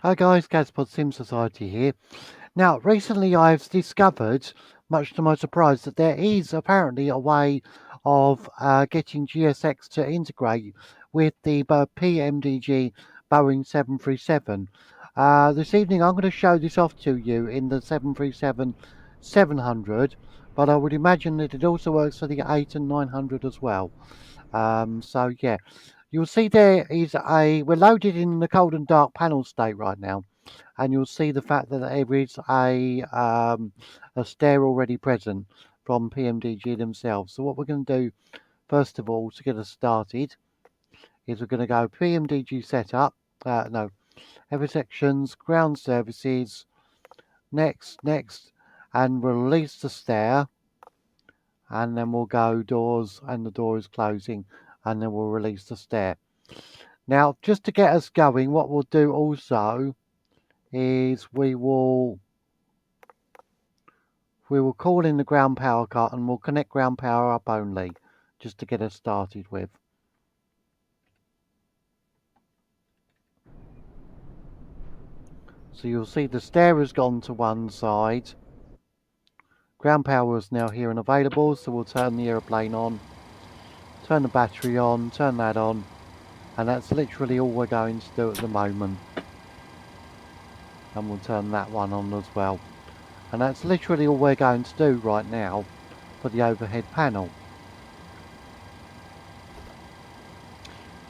Hi guys, Gaspod Sim Society here. Now, recently I've discovered, much to my surprise, that there is apparently a way of getting GSX to integrate with the PMDG Boeing 737. This evening I'm going to show this off to you in the 737-700, but I would imagine that it also works for the 8 and 900 as well. So yeah, you'll see there is we're loaded in the cold and dark panel state right now, and you'll see the fact that there is a stair already present from PMDG themselves. So what we're going to do first of all to get us started is we're going to go PMDG setup, no, every sections, ground services, next, and release the stair, and then we'll go doors, and the door is closing, and then we'll release the stair. Now, just to get us going, what we'll do also is we will call in the ground power cart and we'll connect ground power up only, just to get us started with. So you'll see the stair has gone to one side. Ground power is now here and available, so we'll turn the aeroplane on, turn the battery on, turn that on, and that's literally all we're going to do at the moment. And we'll turn that one on as well. And that's literally all we're going to do right now for the overhead panel.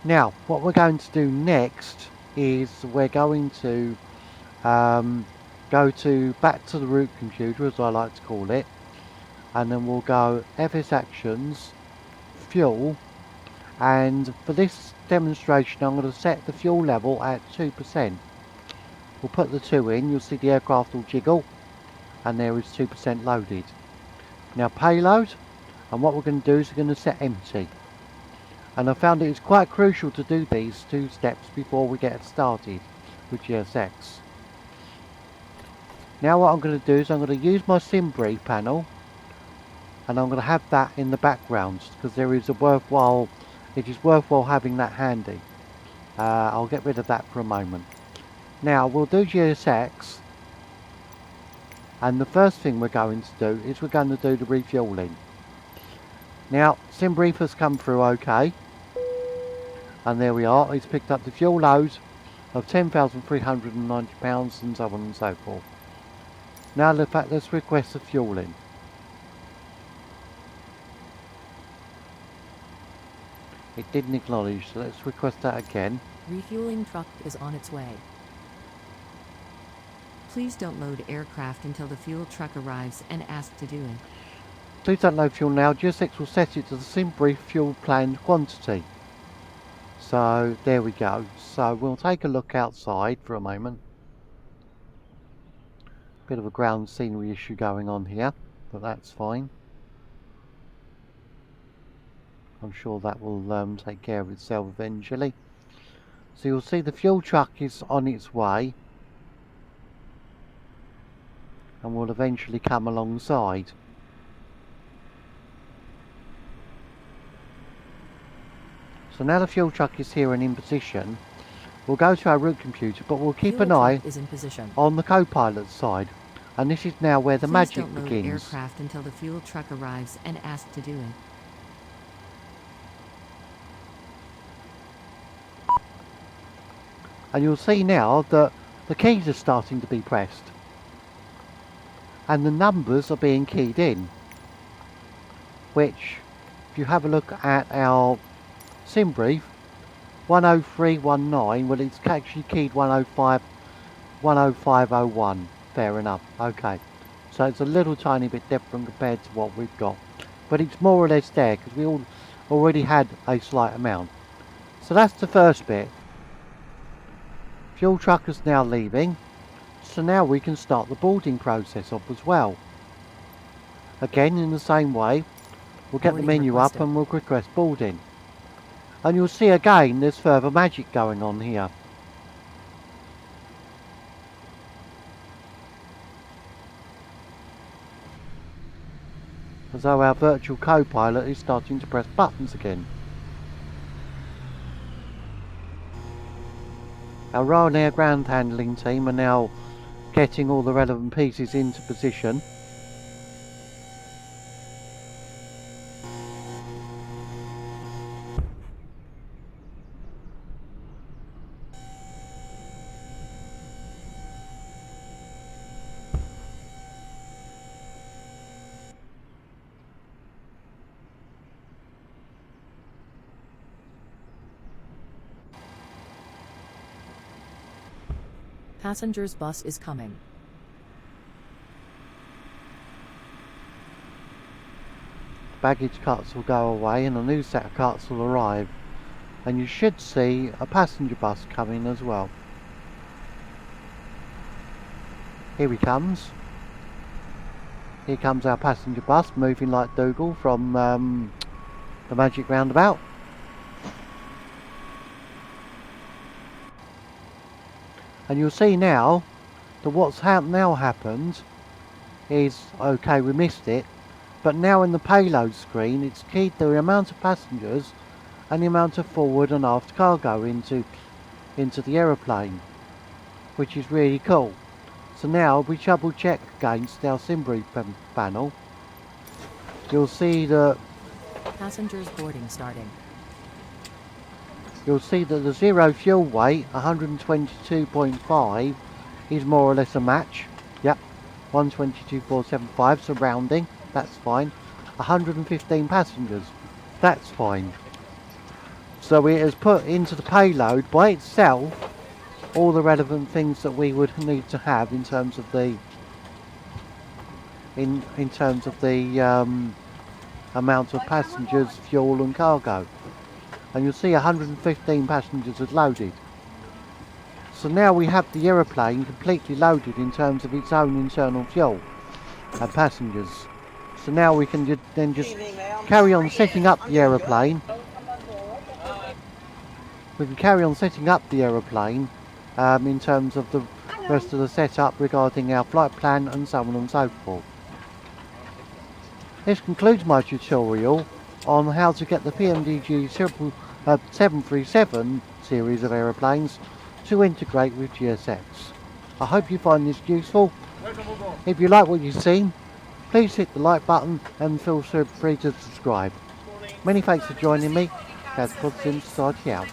Now, what we're going to do next is we're going to go back to the root computer, as I like to call it, and then we'll go FS Actions, Fuel, and for this demonstration I'm going to set the fuel level at 2%. We'll put the 2 in, you'll see the aircraft will jiggle, and there is 2% loaded. Now payload, and what we're going to do is we're going to set empty. And I found it's quite crucial to do these 2 steps before we get started with GSX. Now what I'm going to do is I'm going to use my Simbrief panel, and I'm going to have that in the background because it is worthwhile having that handy. I'll get rid of that for a moment. Now we'll do GSX, and the first thing we're going to do is we're going to do the refueling. Now Simbrief has come through okay, and there we are. It's picked up the fuel load of 10,390 pounds and so on and so forth. Now let's request the fueling. It didn't acknowledge, so let's request that again. Refueling truck is on its way. Please don't load aircraft until the fuel truck arrives and ask to do it. Please don't load fuel now. GSX will set it to the Simbrief fuel planned quantity. So there we go. So we'll take a look outside for a moment. Bit of a ground scenery issue going on here, but that's fine. I'm sure that will take care of itself eventually. So you'll see the fuel truck is on its way and will eventually come alongside. So now the fuel truck is here and in position, we'll go to our root computer, but we'll keep an eye on the co-pilot side. And this is now where the magic begins. Please don't load aircraft until the fuel truck arrives and ask to do it. And you'll see now that the keys are starting to be pressed. And the numbers are being keyed in. Which, if you have a look at our Simbrief, 10319, well it's actually keyed 10501. Fair enough, okay. So it's a little tiny bit different compared to what we've got. But it's more or less there, because we already had a slight amount. So that's the first bit. Fuel truck is now leaving, so now we can start the boarding process up as well. Again, in the same way, we'll get the menu up and we'll request boarding. And you'll see again there's further magic going on here. As though our virtual co-pilot is starting to press buttons again. Our Ryanair ground handling team are now getting all the relevant pieces into position. Passengers bus is coming. Baggage carts will go away and a new set of carts will arrive. And you should see a passenger bus coming as well. Here he comes. Here comes our passenger bus moving like Dougal from the Magic Roundabout. And you'll see now that what's now happened is, okay, we missed it, but now in the payload screen it's keyed the amount of passengers and the amount of forward and aft cargo into the aeroplane, which is really cool. So now we double check against our Simbrief panel. You'll see that Passengers boarding starting. you'll see that the zero fuel weight, 122.5, is more or less a match. Yep, 122.475, so rounding, that's fine. 115 passengers, that's fine. So it has put into the payload by itself all the relevant things that we would need to have in terms of the amount of passengers, fuel and cargo. And you'll see 115 passengers is loaded. So now we have the aeroplane completely loaded in terms of its own internal fuel and passengers. So now we can then just carry on setting up the aeroplane. We can carry on setting up the aeroplane in terms of the rest of the setup regarding our flight plan and so on and so forth. This concludes my tutorial on how to get the PMDG 737 series of aeroplanes to integrate with GSX. I hope you find this useful. If you like what you've seen, please hit the like button and feel free to subscribe. Many thanks for joining me. That's Pod Sims starting out.